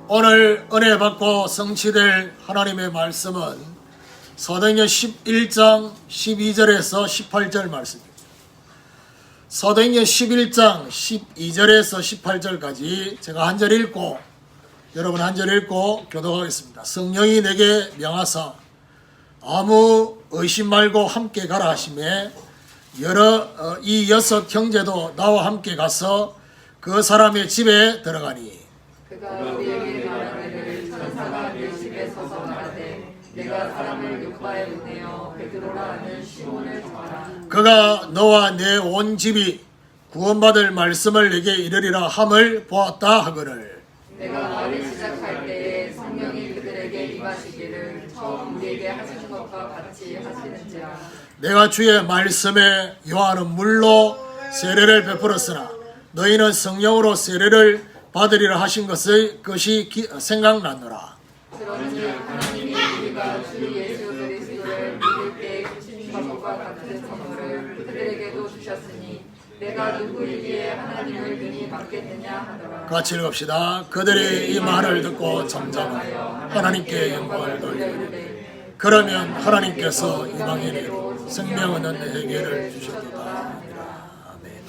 오늘 은혜 받고 성취될 하나님의 말씀은 사도행전 11장 12절에서 18절 말씀입니다. 사도행전 11장 12절에서 18절까지 제가 한 절 읽고 여러분 한 절 읽고 교독하겠습니다. 성령이 내게 명하사 아무 의심 말고 함께 가라 하시매 이 여섯 형제도 나와 함께 가서 그 사람의 집에 들어가니 그가 우리에게 말하기를 천사가 내 집에 서서 말하되 내가 사람을 요바에 보내어 베드로라 하는 시몬을 정하라. 그가 너와 내 온 집이 구원받을 말씀을 내게 이르리라 함을 보았다 하거늘. 내가 말을 시작할 때에 성령이 그들에게 임하시기를 처음 우리에게 하시는 것과 같이 하시는지라. 내가 주의 말씀에 요한은 물로 세례를 베풀었으나 너희는 성령으로 세례를 받으리라 하신 것이 생각나노라. 그러니 하나님이 우리가 주 예수 그리스도를 믿을 때 주신 것과 같은 선물을 그들에게도 주셨으니 내가 누구이기에 하나님을 능히 받겠느냐 하더라. 같이 읽읍시다. 그들이 이 말을 듣고 잠잠하여 하나님께 영광을 돌리되 그러면 하나님께서 이방인에게 생명 얻는 회개를 주셨도다. 아멘.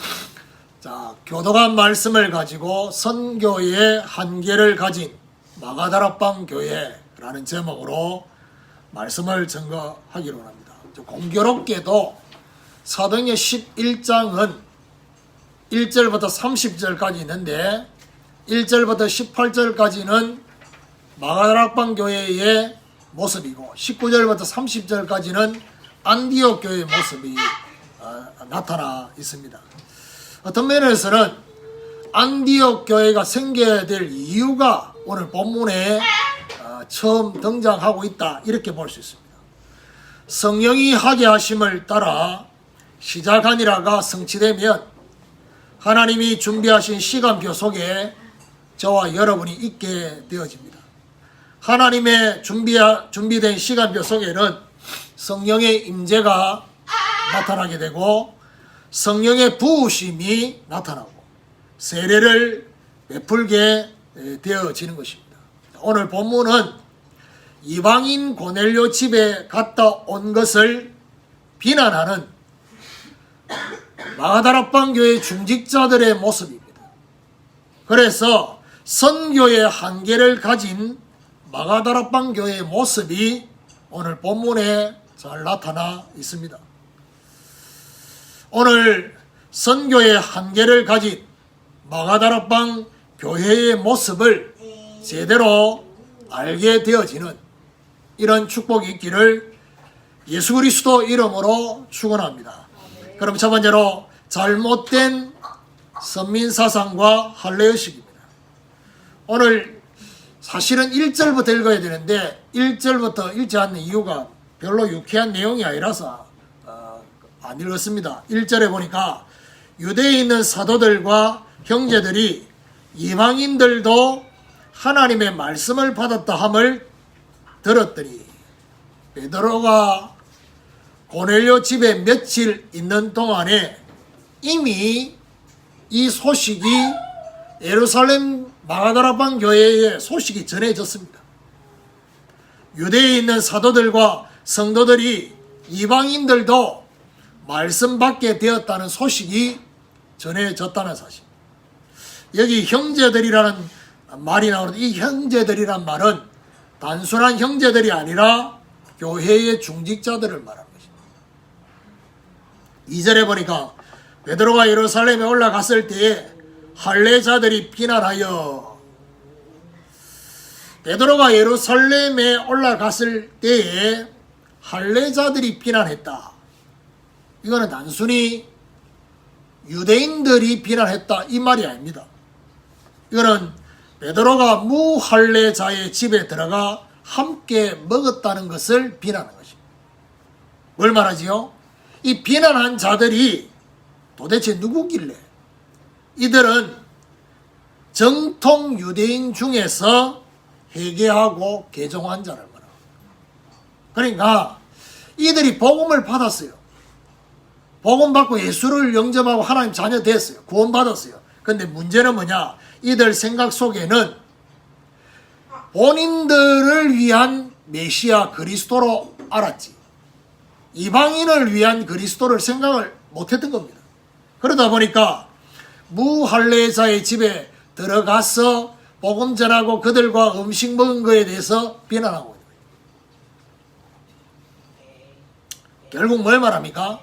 자, 교독한 말씀을 가지고 선교의 한계를 가진 마가다락방 교회라는 제목으로 말씀을 증거하기로 합니다. 공교롭게도 사도행전 11장은 1절부터 30절까지 있는데 1절부터 18절까지는 마가다락방 교회의 모습이고 19절부터 30절까지는 안디옥 교회의 모습이 나타나 있습니다. 어떤 면에서는 안디옥 교회가 생겨야 될 이유가 오늘 본문에 처음 등장하고 있다 이렇게 볼 수 있습니다. 성령이 하게 하심을 따라 시작하니라가 성취되면 하나님이 준비하신 시간표 속에 저와 여러분이 있게 되어집니다. 하나님의 준비된 시간표 속에는 성령의 임재가 나타나게 되고 성령의 부으심이 나타나고 세례를 베풀게 되어지는 것입니다. 오늘 본문은 이방인 고넬료 집에 갔다 온 것을 비난하는 마가다락방 교회 중직자들의 모습입니다. 그래서 선교의 한계를 가진 마가다락방 교회의 모습이 오늘 본문에 잘 나타나 있습니다. 오늘 선교의 한계를 가진 마가다락방 교회의 모습을 제대로 알게 되어지는 이런 축복이 있기를 예수 그리스도 이름으로 축원합니다. 그럼 첫 번째로 잘못된 선민사상과 할례의식입니다. 오늘 사실은 1절부터 읽어야 되는데 1절부터 읽지 않는 이유가 별로 유쾌한 내용이 아니라서 안 읽었습니다. 1절에 보니까 유대에 있는 사도들과 형제들이 이방인들도 하나님의 말씀을 받았다 함을 들었더니 베드로가 고넬료 집에 며칠 있는 동안에 이미 이 소식이 예루살렘 마가다락방 교회에 소식이 전해졌습니다. 유대에 있는 사도들과 성도들이 이방인들도 말씀 받게 되었다는 소식이 전해졌다는 사실. 여기 형제들이라는 말이 나오는데 이 형제들이란 말은 단순한 형제들이 아니라 교회의 중직자들을 말하는 것입니다. 2절에 보니까 베드로가 예루살렘에 올라갔을 때에 할례자들이 비난하여 베드로가 예루살렘에 올라갔을 때에 할례자들이 비난했다. 이거는 단순히 유대인들이 비난했다 이 말이 아닙니다. 이거는 베드로가 무할례자의 집에 들어가 함께 먹었다는 것을 비난하는 것입니다. 뭘 말하지요? 이 비난한 자들이 도대체 누구길래? 이들은 정통 유대인 중에서 회개하고 개종한 자를 말합니다. 그러니까 이들이 복음을 받았어요. 복음 받고 예수를 영접하고 하나님 자녀 됐어요. 구원받았어요. 그런데 문제는 뭐냐? 이들 생각 속에는 본인들을 위한 메시아 그리스도로 알았지, 이방인을 위한 그리스도를 생각을 못했던 겁니다. 그러다 보니까 무할례자의 집에 들어가서 복음 전하고 그들과 음식 먹은 것에 대해서 비난하고 있는 거예요. 결국 뭘 말합니까?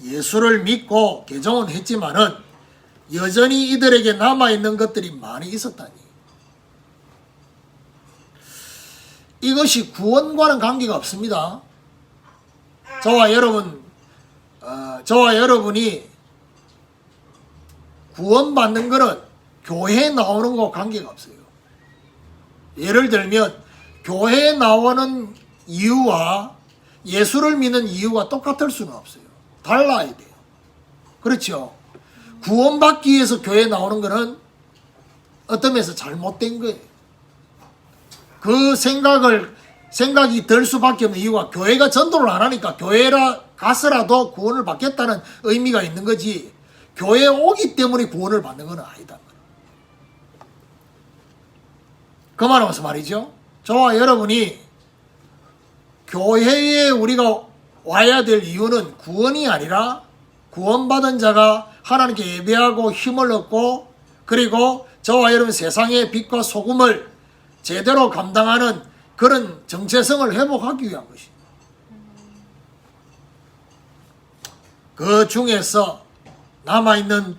예수를 믿고 개종은 했지만은 여전히 이들에게 남아있는 것들이 많이 있었다니. 이것이 구원과는 관계가 없습니다. 저와 여러분이 구원받는 것은 교회에 나오는 것과 관계가 없어요. 예를 들면 교회에 나오는 이유와 예수를 믿는 이유가 똑같을 수는 없어요. 달라야 돼요. 그렇죠? 구원받기 위해서 교회에 나오는 것은 어떤 면에서 잘못된 거예요. 그 생각이 들 수밖에 없는 이유가 교회가 전도를 안 하니까 교회라 가서라도 구원을 받겠다는 의미가 있는 거지, 교회에 오기 때문에 구원을 받는 건 아니다. 그 말하면서 말이죠, 저와 여러분이 교회에 우리가 와야 될 이유는 구원이 아니라 구원받은 자가 하나님께 예배하고 힘을 얻고, 그리고 저와 여러분 세상의 빛과 소금을 제대로 감당하는 그런 정체성을 회복하기 위한 것입니다. 그 중에서 남아있는,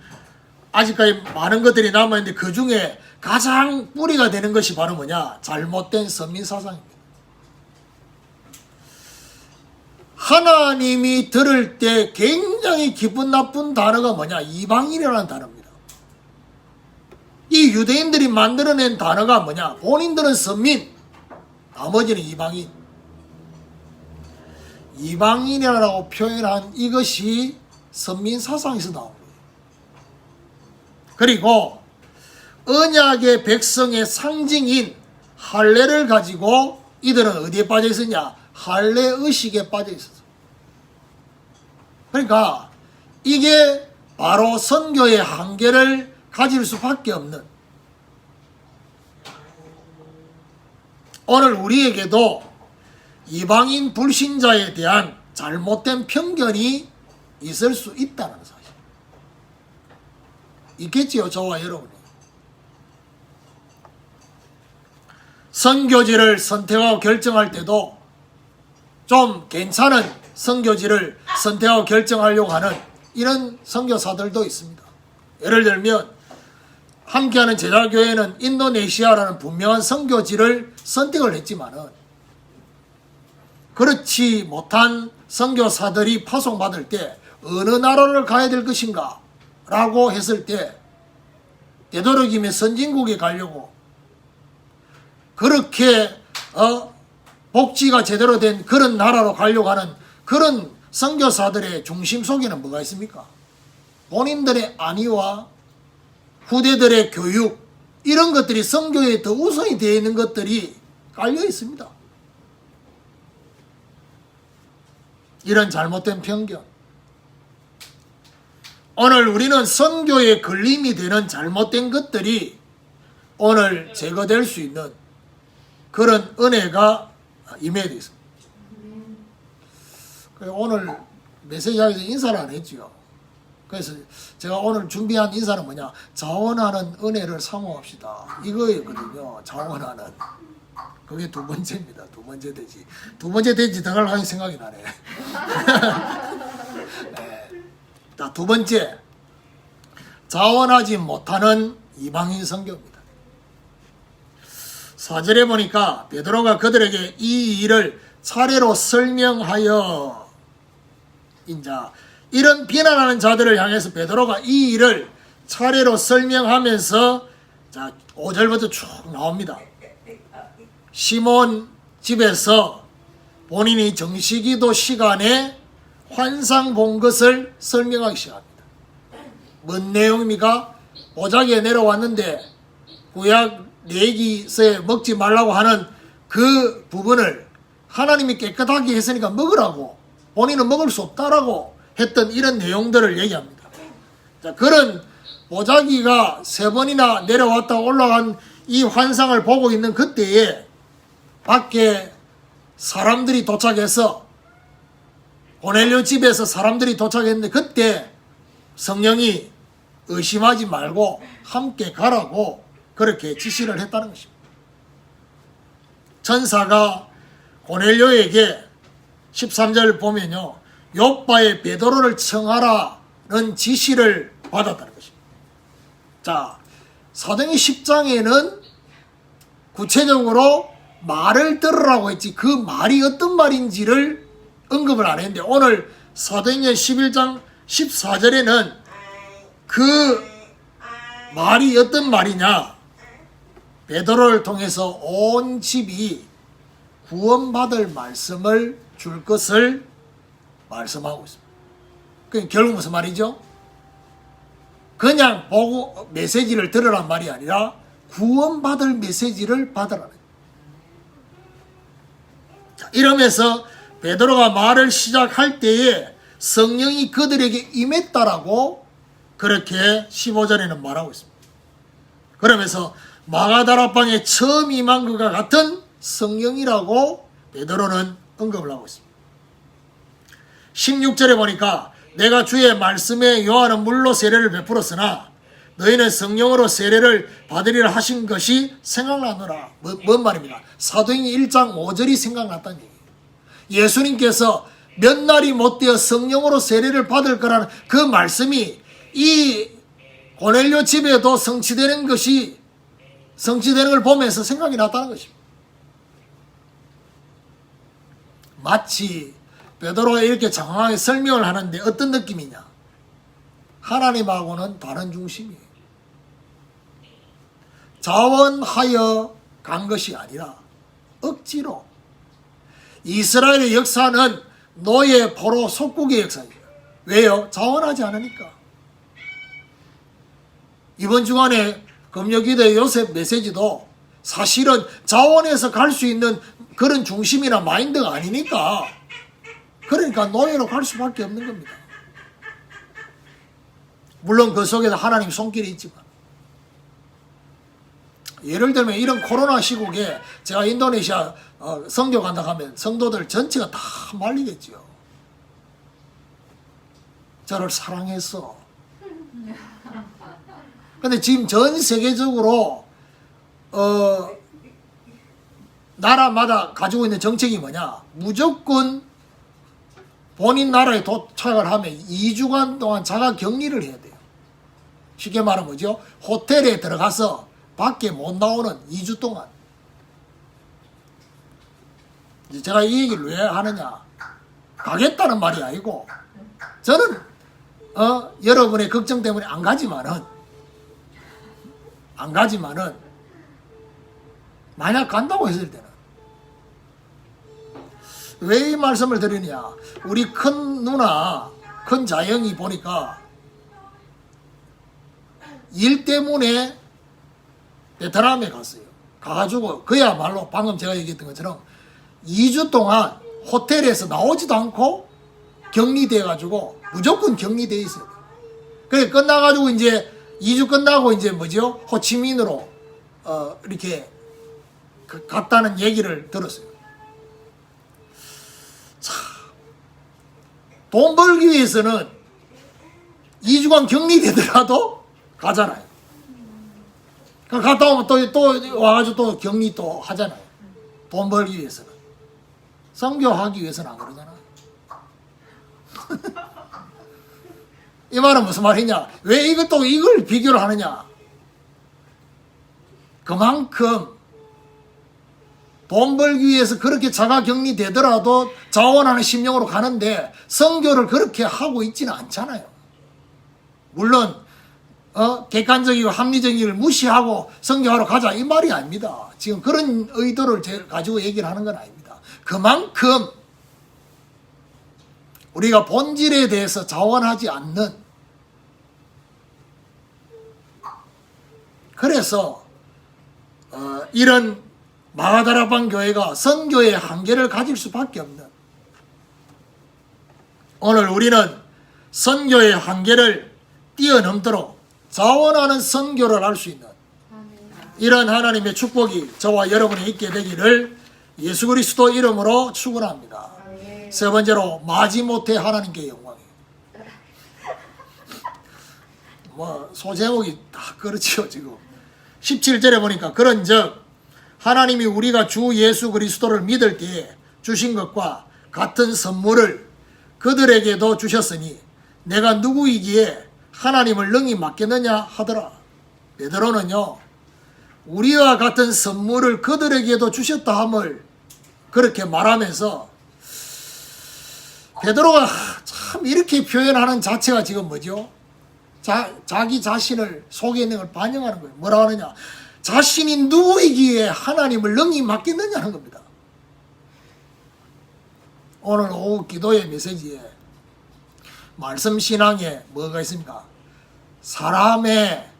아직까지 많은 것들이 남아있는데 그 중에 가장 뿌리가 되는 것이 바로 뭐냐? 잘못된 선민사상입니다. 하나님이 들을 때 굉장히 기분 나쁜 단어가 뭐냐? 이방인이라는 단어입니다. 이 유대인들이 만들어낸 단어가 뭐냐? 본인들은 선민, 나머지는 이방인. 이방인이라고 표현한 이것이 선민사상에서 나온 거예요. 그리고 언약의 백성의 상징인 할례를 가지고 이들은 어디에 빠져 있었냐? 할례 의식에 빠져 있었어요. 그러니까 이게 바로 선교의 한계를 가질 수밖에 없는, 오늘 우리에게도 이방인 불신자에 대한 잘못된 편견이 있을 수 있다는 사실. 있겠지요, 저와 여러분이. 선교지를 선택하고 결정할 때도 좀 괜찮은 선교지를 선택하고 결정하려고 하는 이런 선교사들도 있습니다. 예를 들면 함께하는 제자교회는 인도네시아라는 분명한 선교지를 선택을 했지만은 그렇지 못한 선교사들이 파송받을 때 어느 나라를 가야 될 것인가 라고 했을 때 되도록이면 선진국에 가려고, 그렇게 복지가 제대로 된 그런 나라로 가려고 하는 그런 선교사들의 중심 속에는 뭐가 있습니까? 본인들의 안위와 후대들의 교육, 이런 것들이 선교에 더 우선이 되어 있는 것들이 깔려 있습니다. 이런 잘못된 편견. 오늘 우리는 선교에 걸림이 되는 잘못된 것들이 오늘 제거될 수 있는 그런 은혜가 임해야 되어 있습니다. 오늘 메시지에서 인사를 안 했죠. 그래서 제가 오늘 준비한 인사는 뭐냐? 자원하는 은혜를 사모합시다. 이거였거든요. 자원하는. 그게 두 번째입니다. 두 번째 돼지. 두 번째 돼지 더 가려고 하니 생각이 나네. 네. 자, 두 번째. 자원하지 못하는 이방인 선교입니다. 4절에 보니까 베드로가 그들에게 이 일을 차례로 설명하여, 인자 이런 비난하는 자들을 향해서 베드로가 이 일을 차례로 설명하면서, 자 5절부터 쭉 나옵니다. 시몬 집에서 본인이 정시기도 시간에 환상 본 것을 설명하기 시작합니다. 뭔 내용입니까? 보자기에 내려왔는데 구약 레위기서에 먹지 말라고 하는 그 부분을 하나님이 깨끗하게 했으니까 먹으라고, 본인은 먹을 수 없다라고 했던 이런 내용들을 얘기합니다. 자, 그런 보자기가 3번이나 내려왔다 올라간 이 환상을 보고 있는 그때에 밖에 사람들이 도착해서 고넬료 집에서 사람들이 도착했는데 그때 성령이 의심하지 말고 함께 가라고 그렇게 지시를 했다는 것입니다. 천사가 고넬료에게 13절 보면요, 요빠에 베드로를 청하라는 지시를 받았다는 것입니다. 자, 사도행전 10장에는 구체적으로 말을 들으라고 했지 그 말이 어떤 말인지를 언급을 안 했는데 오늘 사도행전 11장 14절에는 그 말이 어떤 말이냐, 베드로를 통해서 온 집이 구원받을 말씀을 줄 것을 말씀하고 있습니다. 그 결국 무슨 말이죠? 그냥 보고 메시지를 들으란 말이 아니라 구원받을 메시지를 받으라는 거예요. 이러면서 베드로가 말을 시작할 때에 성령이 그들에게 임했다라고 그렇게 15절에는 말하고 있습니다. 그러면서 마가다라방에 처음 임한 것과 같은 성령이라고 베드로는 언급을 하고 있습니다. 16절에 보니까 내가 주의 말씀에 요한은 물로 세례를 베풀었으나 너희는 성령으로 세례를 받으리라 하신 것이 생각나노라. 뭔 말입니까? 사도행전 1장 5절이 생각났다는 얘기예요. 예수님께서 몇 날이 못 되어 성령으로 세례를 받을 거라는 그 말씀이 이 고넬료 집에도 성취되는 걸 보면서 생각이 났다는 것입니다. 마치 베드로가 이렇게 장황하게 설명을 하는데 어떤 느낌이냐? 하나님하고는 다른 중심이에요. 자원하여 간 것이 아니라 억지로. 이스라엘의 역사는 노예, 포로, 속국의 역사예요. 왜요? 자원하지 않으니까. 이번 주간에 금요기도의 요셉 메시지도 사실은 자원해서 갈 수 있는 그런 중심이나 마인드가 아니니까, 그러니까 노예로 갈 수밖에 없는 겁니다. 물론 그 속에서 하나님 손길이 있지만, 예를 들면 이런 코로나 시국에 제가 인도네시아 선교 간다 하면 성도들 전체가 다 말리겠죠. 저를 사랑했어. 근데 지금 전 세계적으로 나라마다 가지고 있는 정책이 뭐냐? 무조건 본인 나라에 도착을 하면 2주간 동안 자가 격리를 해야 돼요. 쉽게 말하면 뭐죠? 호텔에 들어가서 밖에 못 나오는 2주 동안. 제가 이 얘기를 왜 하느냐? 가겠다는 말이 아니고, 저는 여러분의 걱정 때문에 안 가지만은 만약 간다고 했을 때는 왜 이 말씀을 드리냐? 우리 큰 누나, 큰 자영이 보니까 일 때문에 베트남에 갔어요. 가가지고 그야말로 방금 제가 얘기했던 것처럼 2주 동안 호텔에서 나오지도 않고 격리돼가지고 무조건 격리돼 있어요. 그래 끝나가지고 이제 2주 끝나고 이제 뭐죠? 호치민으로 이렇게 갔다는 얘기를 들었어요. 자, 돈 벌기 위해서는 2주간 격리되더라도 가잖아요. 갔다 오면 또 와가지고 또 격리 또 하잖아요. 돈 벌기 위해서는. 선교하기 위해서는 안 그러잖아요. 이 말은 무슨 말이냐? 왜 이걸 비교를 하느냐? 그만큼 돈 벌기 위해서 그렇게 자가 격리되더라도 자원하는 심령으로 가는데 선교를 그렇게 하고 있지는 않잖아요. 물론 객관적이고 합리적인 무시하고 선교하러 가자 이 말이 아닙니다. 지금 그런 의도를 가지고 얘기를 하는 건 아닙니다. 그만큼 우리가 본질에 대해서 자원하지 않는, 그래서 이런 마가다라방 교회가 선교의 한계를 가질 수밖에 없는, 오늘 우리는 선교의 한계를 뛰어넘도록 자원하는 선교를 할 수 있는 이런 하나님의 축복이 저와 여러분이 있게 되기를 예수 그리스도 이름으로 축원합니다. 세 번째로 마지못해 하나님께 영광이에요. 뭐 소제목이 다 그렇지요. 지금 17절에 보니까 그런즉 하나님이 우리가 주 예수 그리스도를 믿을 때에 주신 것과 같은 선물을 그들에게도 주셨으니 내가 누구이기에 하나님을 능히 맡겠느냐 하더라. 베드로는요, 우리와 같은 선물을 그들에게도 주셨다 함을 그렇게 말하면서, 베드로가 참 이렇게 표현하는 자체가 지금 뭐죠? 자기 자신을 속에 있는 걸 반영하는 거예요. 뭐라 하느냐? 자신이 누구이기에 하나님을 능히 맡겠느냐는 겁니다. 오늘 오후 기도의 메시지에 말씀 신앙에 뭐가 있습니까? 사람의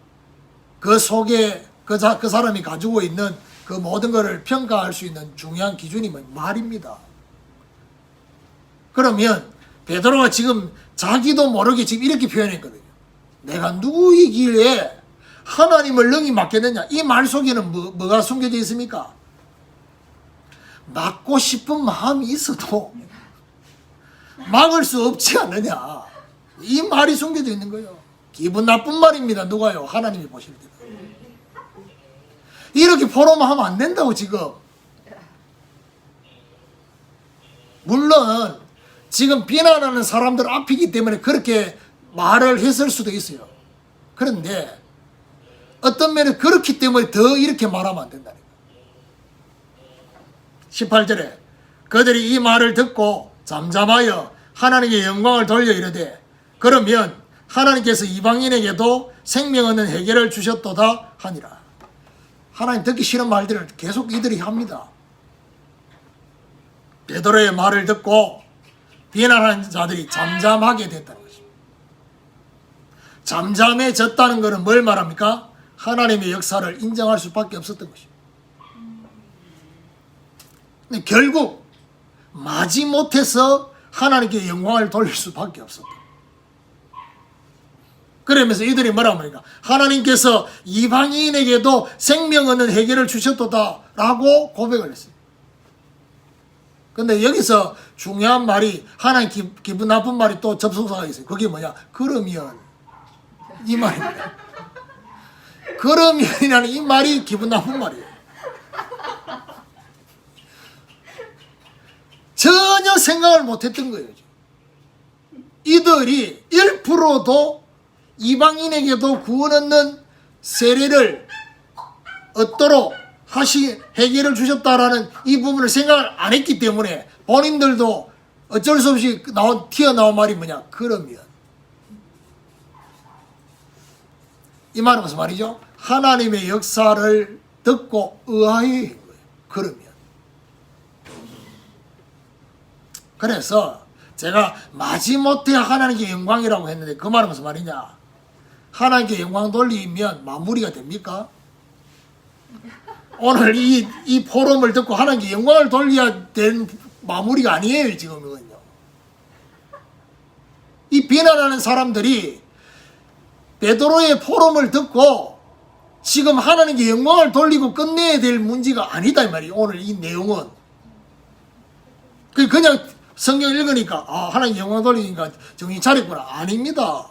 그 속에 그 사람이 가지고 있는 그 모든 것을 평가할 수 있는 중요한 기준이 말입니다. 그러면 베드로가 지금 자기도 모르게 지금 이렇게 표현했거든요. 내가 누구이길래 하나님을 능히 맡겠느냐? 이 말 속에는 뭐가 숨겨져 있습니까? 맡고 싶은 마음이 있어도 막을 수 없지 않느냐? 이 말이 숨겨져 있는 거예요. 기분 나쁜 말입니다. 누가요? 하나님이 보실 때. 이렇게 포로만 하면 안 된다고 지금. 물론 지금 비난하는 사람들 앞이기 때문에 그렇게 말을 했을 수도 있어요. 그런데 어떤 면에 그렇기 때문에 더 이렇게 말하면 안 된다니까. 18절에 그들이 이 말을 듣고 잠잠하여 하나님께 영광을 돌려 이르되 그러면 하나님께서 이방인에게도 생명 얻는 해결을 주셨도다 하니라. 하나님 듣기 싫은 말들을 계속 이들이 합니다. 베드로의 말을 듣고 비난하는 자들이 잠잠하게 됐다는 것입니다. 잠잠해졌다는 것은 뭘 말합니까? 하나님의 역사를 인정할 수밖에 없었던 것입니다. 근데 결국 마지못해서 하나님께 영광을 돌릴 수밖에 없었다. 그러면서 이들이 뭐라고 합니까? 하나님께서 이방인에게도 생명 얻는 해결을 주셨도다 라고 고백을 했어요. 근데 여기서 중요한 말이, 하나님 기분 나쁜 말이 또 접속사가 있어요. 그게 뭐냐? 그러면 이 말입니다. 그러면이라는 이 말이 기분 나쁜 말이에요. 전혀 생각을 못했던 거예요. 이들이 1%도 이방인에게도 구원 얻는 세례를 얻도록 해결을 주셨다라는 이 부분을 생각을 안 했기 때문에 본인들도 어쩔 수 없이 튀어나온 말이 뭐냐? 그러면. 이 말은 무슨 말이죠? 하나님의 역사를 듣고 의아해한 거예요. 그러면. 그래서 제가 마지못해 하나님께 영광이라고 했는데 그 말은 무슨 말이냐? 하나님께 영광 돌리면 마무리가 됩니까? 오늘 이 포럼을 듣고 하나님께 영광을 돌려야 된 마무리가 아니에요, 지금은요. 이 비난하는 사람들이 베드로의 포럼을 듣고 지금 하나님께 영광을 돌리고 끝내야 될 문제가 아니다, 이 말이에요. 오늘 이 내용은. 그냥 성경 읽으니까, 하나님 영광 돌리니까 정신 차렸구나. 아닙니다.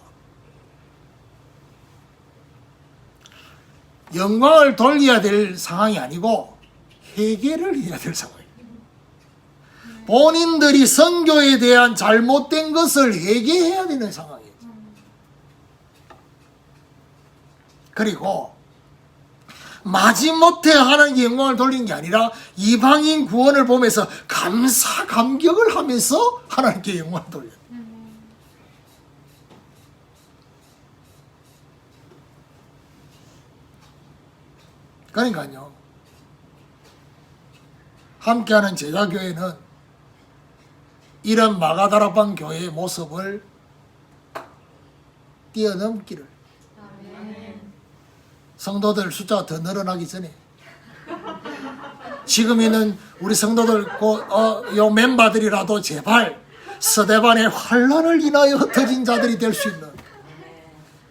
영광을 돌려야 될 상황이 아니고 해결을 해야 될 상황입니다. 본인들이 선교에 대한 잘못된 것을 해결해야 되는 상황이에요. 그리고 마지못해 하나님께 영광을 돌리는 게 아니라 이방인 구원을 보면서 감사 감격을 하면서 하나님께 영광을 돌려요. 그러니까요, 함께하는 제자교회는 이런 마가다락방 교회의 모습을 뛰어넘기를, 성도들 숫자가 더 늘어나기 전에, 지금 있는 우리 성도들 요 멤버들이라도 제발 스데반의 환란을 인하여 흩어진 자들이 될 수 있는,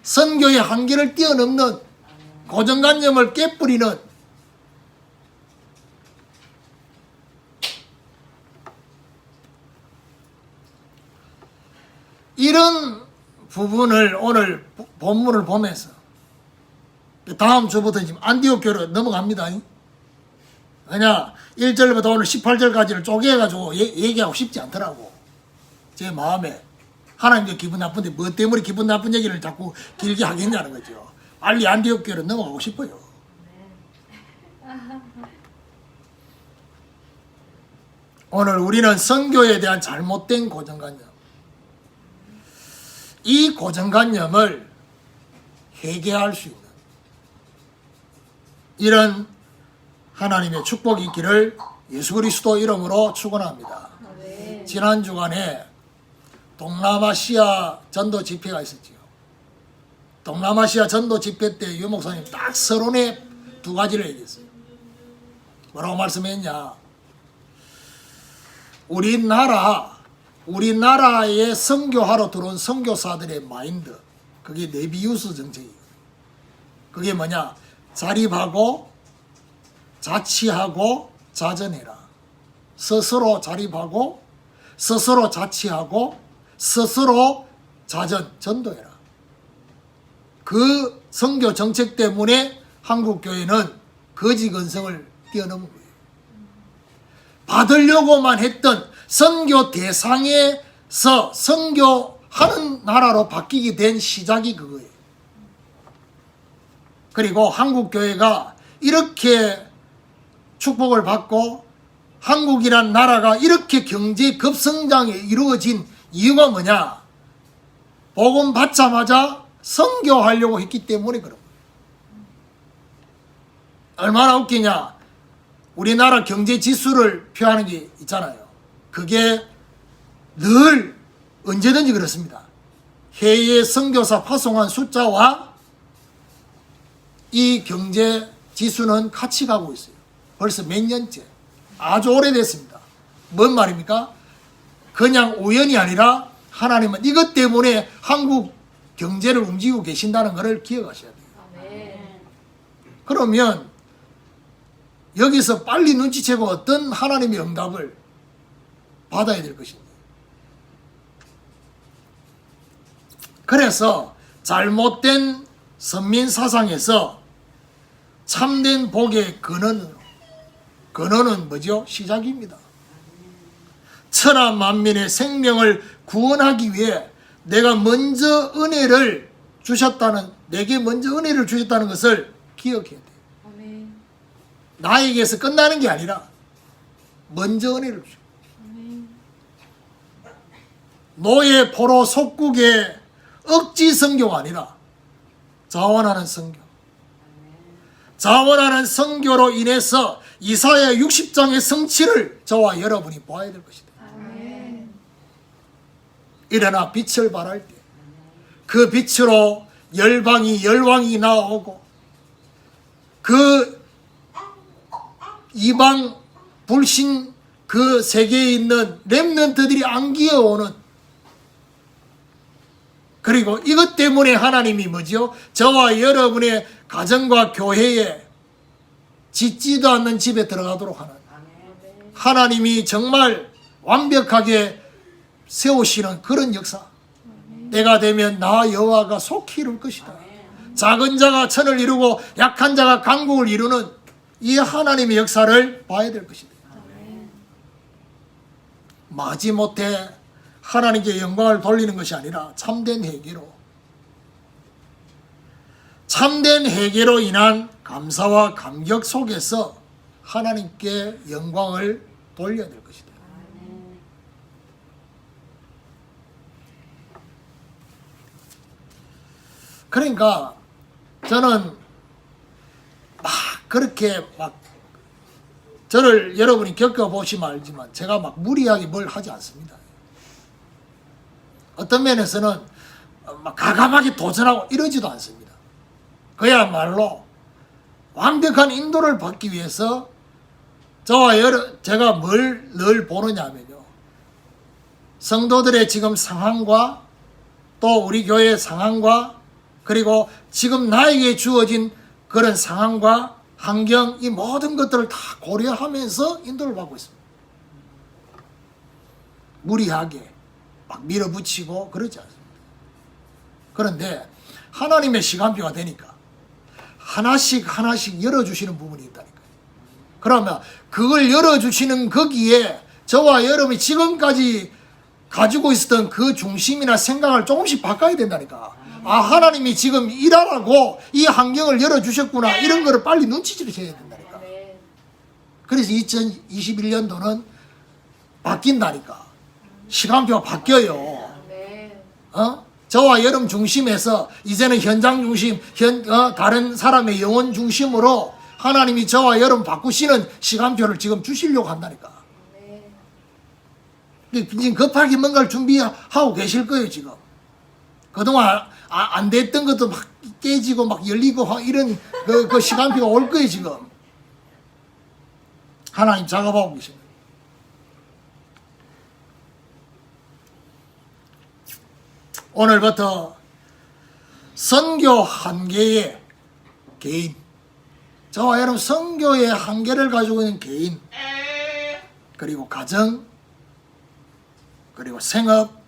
선교의 한계를 뛰어넘는, 고정관념을 깨뿌리는 이런 부분을 오늘 본문을 보면서 다음 주부터 지금 안디옥 교회로 넘어갑니다. 왜냐 1절부터 오늘 18절까지를 쪼개가지고 얘기하고 싶지 않더라고. 제 마음에. 하나님도 기분 나쁜데 뭐 때문에 기분 나쁜 얘기를 자꾸 길게 하겠냐는 거죠. 빨리 안디옥 교회로 넘어가고 싶어요. 오늘 우리는 선교에 대한 잘못된 고정관념, 이 고정관념을 해결할 수 있는 이런 하나님의 축복이 있기를 예수 그리스도 이름으로 축원합니다. 지난 주간에 동남아시아 전도 집회가 있었지요. 동남아시아 전도 집회 때 유 목사님 딱 서론에 두 가지를 얘기했어요. 뭐라고 말씀했냐? 우리나라에 선교하러 들어온 선교사들의 마인드, 그게 네비우스 정책이에요. 그게 뭐냐? 자립하고 자치하고 자전해라. 스스로 자립하고 스스로 자치하고 스스로 자전, 전도해라. 그 선교 정책 때문에 한국교회는 거지 근성을 뛰어넘은 거예요. 받으려고만 했던 선교 대상에서 선교하는 나라로 바뀌게 된 시작이 그거예요. 그리고 한국교회가 이렇게 축복을 받고 한국이란 나라가 이렇게 경제 급성장에 이루어진 이유가 뭐냐? 복음 받자마자 선교하려고 했기 때문에 그런 거예요. 얼마나 웃기냐? 우리나라 경제 지수를 표하는 게 있잖아요. 그게 늘 언제든지 그렇습니다. 해외 선교사 파송한 숫자와 이 경제 지수는 같이 가고 있어요. 벌써 몇 년째. 아주 오래됐습니다. 뭔 말입니까? 그냥 우연이 아니라 하나님은 이것 때문에 한국 경제를 움직이고 계신다는 것을 기억하셔야 돼요. 그러면 여기서 빨리 눈치채고 어떤 하나님의 응답을 받아야 될 것입니다. 그래서 잘못된 선민사상에서 참된 복의 근원은 뭐죠? 시작입니다. 천하 만민의 생명을 구원하기 위해 내가 먼저 은혜를 주셨다는, 내게 먼저 은혜를 주셨다는 것을 기억해야 돼요. 나에게서 끝나는 게 아니라 먼저 은혜를 주고 노예 포로 속국의 억지 선교가 아니라 자원하는 선교, 자원하는 선교로 인해서 이사야 60장의 성취를 저와 여러분이 보아야 될 것이다. 일어나 빛을 발할 때 그 빛으로 열왕이 나오고 그 이방 불신 그 세계에 있는 렘넌트들이 안기어오는, 그리고 이것 때문에 하나님이 뭐죠? 저와 여러분의 가정과 교회에 짓지도 않는 집에 들어가도록 하는, 하나님이 정말 완벽하게 세우시는 그런 역사. 때가 되면 나 여호와가 속히 이룰 것이다. 작은 자가 천을 이루고 약한 자가 강국을 이루는 이 하나님의 역사를 봐야 될 것이다. 마지못해 하나님께 영광을 돌리는 것이 아니라 참된 회개로 인한 감사와 감격 속에서 하나님께 영광을 돌려야 될 것이다. 그러니까 저는 그렇게 저를 여러분이 겪어보시면 알지만 제가 무리하게 뭘 하지 않습니다. 어떤 면에서는 가감하게 도전하고 이러지도 않습니다. 그야말로 완벽한 인도를 받기 위해서 제가 뭘 늘 보느냐면요, 성도들의 지금 상황과 또 우리 교회의 상황과 그리고 지금 나에게 주어진 그런 상황과 환경, 이 모든 것들을 다 고려하면서 인도를 받고 있습니다. 무리하게 막 밀어붙이고 그러지 않습니다. 그런데 하나님의 시간표가 되니까 하나씩 열어주시는 부분이 있다니까요. 그러면 그걸 열어주시는 거기에 저와 여러분이 지금까지 가지고 있었던 그 중심이나 생각을 조금씩 바꿔야 된다니까. 아, 하나님이 지금 일하라고 이 환경을 열어주셨구나. 이런 거를 빨리 눈치채야 된다니까. 그래서 2021년도는 바뀐다니까. 시간표가 바뀌어요. 저와 여러분 중심에서 이제는 현장 중심, 다른 사람의 영혼 중심으로 하나님이 저와 여러분 바꾸시는 시간표를 지금 주시려고 한다니까. 지금 급하게 뭔가를 준비하고 계실 거예요, 지금. 그동안 안 됐던 것도 막 깨지고 막 열리고 이런 그 시간표가 올 거예요, 지금. 하나님 작업하고 계십니다. 오늘부터 선교 한계의 개인, 저와 여러분 선교의 한계를 가지고 있는 개인, 그리고 가정, 그리고 생업,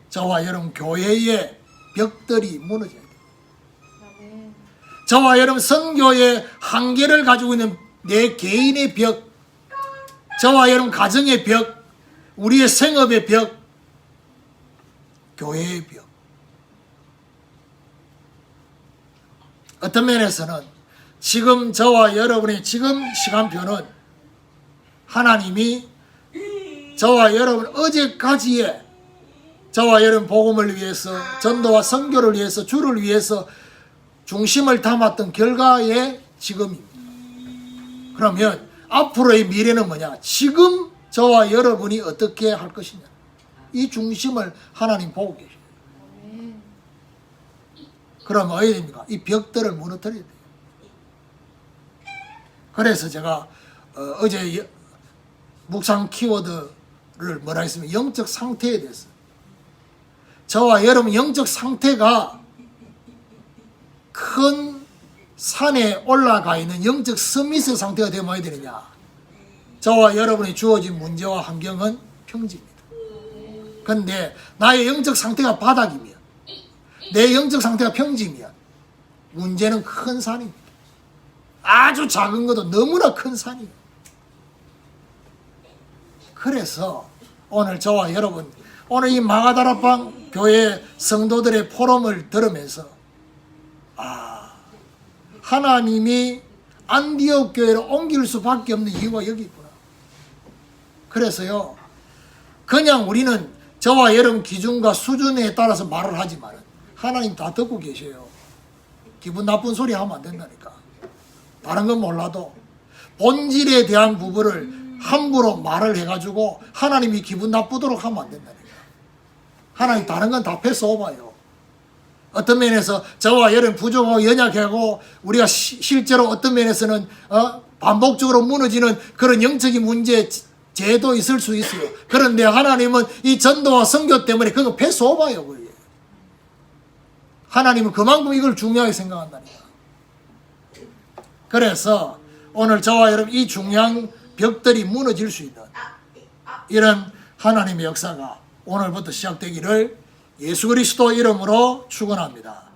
저와 여러분 교회의 벽들이 무너져야 돼요. 저와 여러분 선교의 한계를 가지고 있는 내 개인의 벽, 저와 여러분 가정의 벽, 우리의 생업의 벽, 교회의 벽. 어떤 면에서는 지금 저와 여러분의 지금 시간표는 하나님이 저와 여러분 어제까지의 저와 여러분 복음을 위해서, 전도와 선교를 위해서, 주를 위해서 중심을 담았던 결과의 지금입니다. 그러면 앞으로의 미래는 뭐냐? 지금 저와 여러분이 어떻게 할 것이냐? 이 중심을 하나님 보고 계셔요. 그러면 어떻게 됩니까? 이 벽들을 무너뜨려야 돼요. 그래서 제가 어제 묵상 키워드를 뭐라 했으면 영적 상태에 대해서, 저와 여러분 영적 상태가 큰 산에 올라가 있는 영적 서밋의 상태가 되면 어떻게 되느냐? 저와 여러분이 주어진 문제와 환경은 평지입니다. 그런데 나의 영적 상태가 바닥이면, 내 영적 상태가 평지면 문제는 큰 산입니다. 아주 작은 것도 너무나 큰 산이에요. 그래서 오늘 저와 여러분, 오늘 이 마가다라방 교회 성도들의 포럼을 들으면서 하나님이 안디옥 교회로 옮길 수밖에 없는 이유가 여기 있구나. 그래서요, 그냥 우리는 저와 여러분 기준과 수준에 따라서 말을 하지만 하나님 다 듣고 계셔요. 기분 나쁜 소리 하면 안 된다니까. 다른 건 몰라도 본질에 대한 부분을 함부로 말을 해가지고 하나님이 기분 나쁘도록 하면 안 된다니까. 하나님 다른 건 다 패스오버요. 어떤 면에서 저와 여러분 부족하고 연약하고 우리가 실제로 어떤 면에서는 반복적으로 무너지는 그런 영적인 문제, 죄도 있을 수 있어요. 그런데 하나님은 이 전도와 선교 때문에 그거 패스오버요. 그게. 하나님은 그만큼 이걸 중요하게 생각한다니까. 그래서 오늘 저와 여러분 이 중요한 벽들이 무너질 수 있는 이런 하나님의 역사가 오늘부터 시작되기를 예수 그리스도 이름으로 축원합니다.